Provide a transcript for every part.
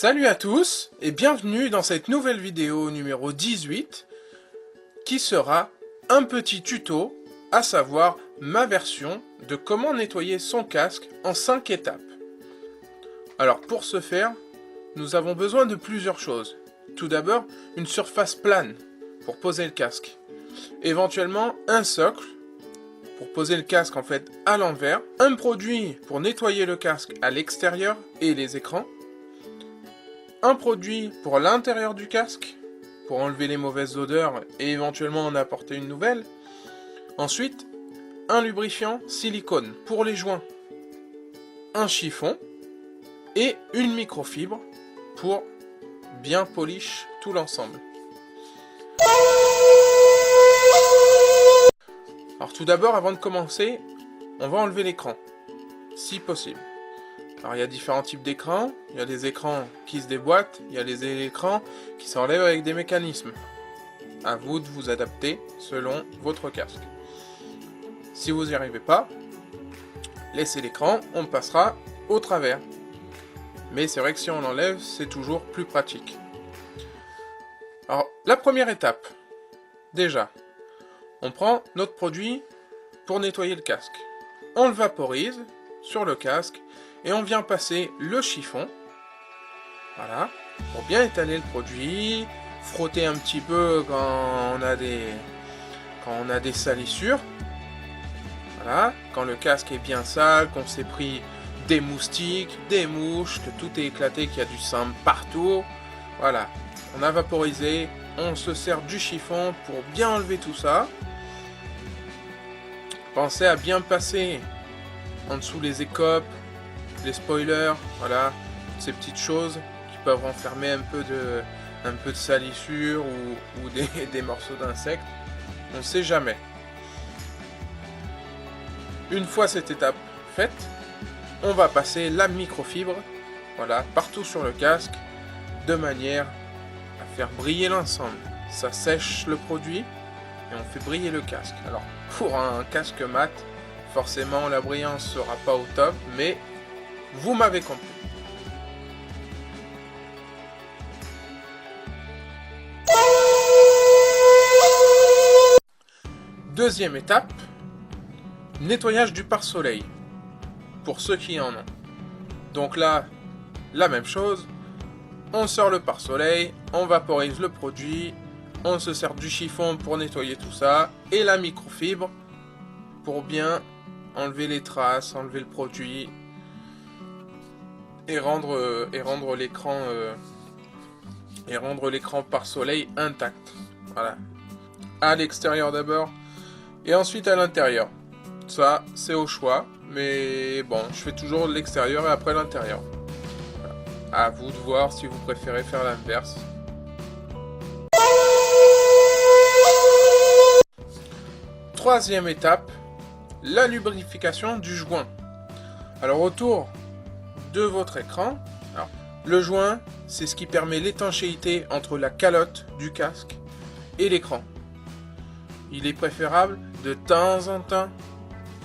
Salut à tous et bienvenue dans cette nouvelle vidéo numéro 18 qui sera un petit tuto, à savoir ma version de comment nettoyer son casque en 5 étapes. Alors pour ce faire, nous avons besoin de plusieurs choses. Tout d'abord, une surface plane pour poser le casque. Éventuellement un socle pour poser le casque en fait à l'envers. Un produit pour nettoyer le casque à l'extérieur et les écrans. Un produit pour l'intérieur du casque, pour enlever les mauvaises odeurs et éventuellement en apporter une nouvelle. Ensuite, un lubrifiant silicone pour les joints. Un chiffon et une microfibre pour bien polish tout l'ensemble. Alors tout d'abord, avant de commencer, on va enlever l'écran, si possible. Alors il y a différents types d'écrans, il y a des écrans qui se déboîtent, il y a des écrans qui s'enlèvent avec des mécanismes. À vous de vous adapter selon votre casque. Si vous n'y arrivez pas, laissez l'écran, on passera au travers. Mais c'est vrai que si on l'enlève, c'est toujours plus pratique. Alors la première étape, déjà, on prend notre produit pour nettoyer le casque. On le vaporise sur le casque et on vient passer le chiffon, voilà, pour bien étaler le produit, frotter un petit peu quand on a des salissures, voilà, quand le casque est bien sale, qu'on s'est pris des moustiques, des mouches, que tout est éclaté, qu'il y a du sang partout, voilà, on a vaporisé, on se sert du chiffon pour bien enlever tout ça. Pensez à bien passer en dessous les écopes, les spoilers, voilà, ces petites choses qui peuvent renfermer un peu de salissure ou des morceaux d'insectes. On ne sait jamais. Une fois cette étape faite, on va passer la microfibre, voilà, partout sur le casque, de manière à faire briller l'ensemble. Ça sèche le produit et on fait briller le casque. Alors pour un casque mat, forcément la brillance sera pas au top, mais vous m'avez compris. Deuxième étape, nettoyage du pare-soleil, pour ceux qui en ont. Donc là, la même chose, on sort le pare-soleil, on vaporise le produit, on se sert du chiffon pour nettoyer tout ça, et la microfibre pour bien enlever les traces, enlever le produit, et rendre l'écran pare-soleil intact. Voilà. À l'extérieur d'abord et ensuite à l'intérieur. Ça, c'est au choix, mais bon, je fais toujours l'extérieur et après l'intérieur. Voilà. À vous de voir si vous préférez faire l'inverse. Troisième étape, la lubrification du joint. Alors autour de votre écran, alors, le joint, c'est ce qui permet l'étanchéité entre la calotte du casque et l'écran. Il est préférable de temps en temps,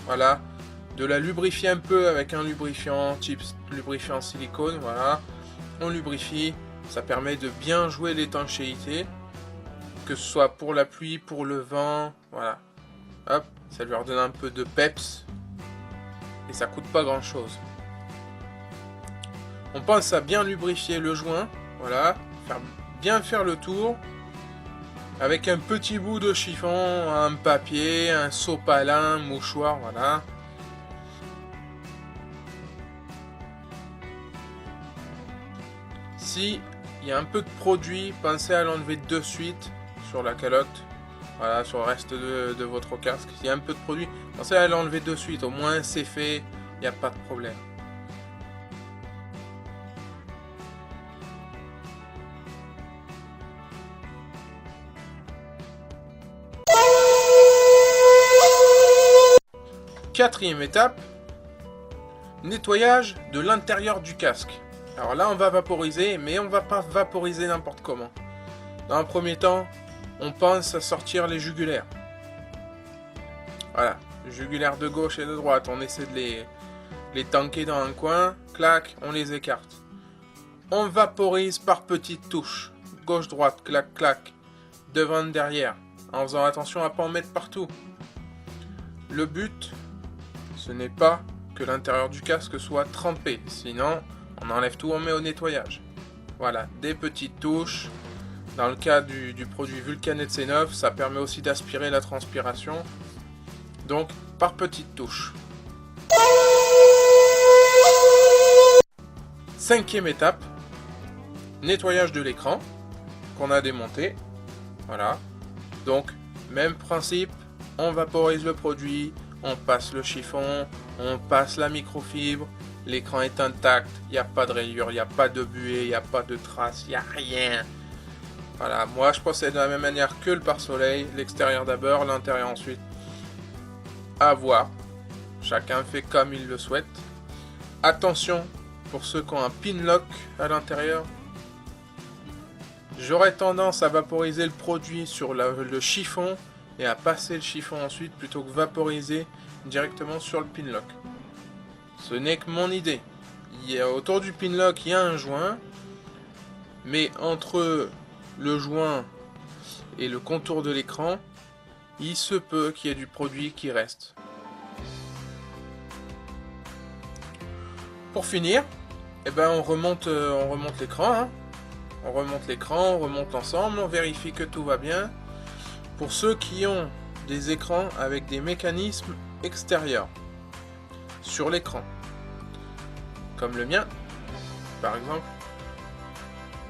voilà, de la lubrifier un peu avec un lubrifiant type lubrifiant silicone, voilà. On lubrifie, ça permet de bien jouer l'étanchéité, que ce soit pour la pluie, pour le vent, voilà. Hop, ça lui redonne un peu de peps et ça coûte pas grand chose. On pense à bien lubrifier le joint, voilà, bien faire le tour avec un petit bout de chiffon, un papier, un sopalin, un mouchoir, voilà. Si il y a un peu de produit, pensez à l'enlever de suite sur la calotte, voilà, sur le reste de votre casque. S'il y a un peu de produit, pensez à l'enlever de suite, au moins c'est fait, il n'y a pas de problème. Quatrième étape, nettoyage de l'intérieur du casque. Alors là, on va vaporiser, mais on va pas vaporiser n'importe comment. Dans un premier temps, on pense à sortir les jugulaires. Voilà, les jugulaires de gauche et de droite, on essaie de les tanker dans un coin, clac, on les écarte. on vaporise par petites touches. Gauche-droite, clac-clac, devant-derrière, en faisant attention à ne pas en mettre partout. Le but, ce n'est pas que l'intérieur du casque soit trempé, sinon on enlève tout, on met au nettoyage. Voilà, des petites touches. Dans le cas du produit Vulcanet C9, ça permet aussi d'aspirer la transpiration. Donc, par petites touches. 5e étape, nettoyage de l'écran qu'on a démonté. Voilà. Donc, même principe, on vaporise le produit, on passe le chiffon, on passe la microfibre, l'écran est intact, il n'y a pas de rayures, il n'y a pas de buée, il n'y a pas de traces, il n'y a rien. Voilà, moi je procède de la même manière que le pare-soleil, l'extérieur d'abord, l'intérieur ensuite. À voir, chacun fait comme il le souhaite. Attention, pour ceux qui ont un pin lock à l'intérieur, j'aurais tendance à vaporiser le produit sur le chiffon et à passer le chiffon ensuite plutôt que vaporiser directement sur le pin lock. Ce n'est que mon idée. Autour du pin lock, il y a un joint, mais entre le joint et le contour de l'écran, il se peut qu'il y ait du produit qui reste. Pour finir, on remonte l'écran. Hein. On remonte l'écran, on remonte l'ensemble, on vérifie que tout va bien. Pour ceux qui ont des écrans avec des mécanismes extérieurs sur l'écran, comme le mien, par exemple,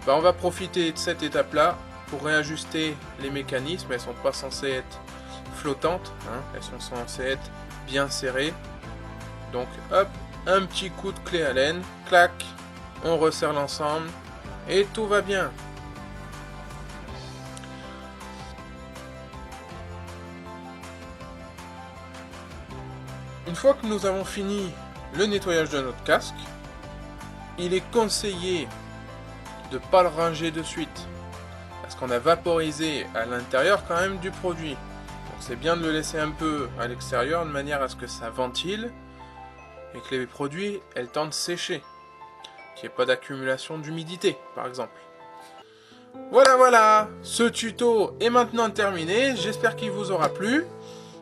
on va profiter de cette étape-là pour réajuster les mécanismes. Elles ne sont pas censées être flottantes, hein. Elles sont censées être bien serrées. Donc, hop, un petit coup de clé Allen, clac, on resserre l'ensemble et tout va bien. Une fois que nous avons fini le nettoyage de notre casque, il est conseillé de ne pas le ranger de suite, parce qu'on a vaporisé à l'intérieur quand même du produit. Donc c'est bien de le laisser un peu à l'extérieur de manière à ce que ça ventile et que les produits aient le temps de sécher, qu'il n'y ait pas d'accumulation d'humidité par exemple. Voilà, ce tuto est maintenant terminé, j'espère qu'il vous aura plu.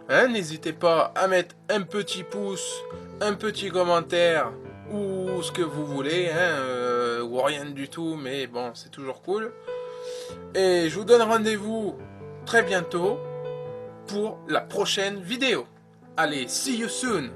N'hésitez pas à mettre un petit pouce, un petit commentaire ou ce que vous voulez, ou rien du tout, mais bon, c'est toujours cool. Et je vous donne rendez-vous très bientôt pour la prochaine vidéo. Allez, see you soon!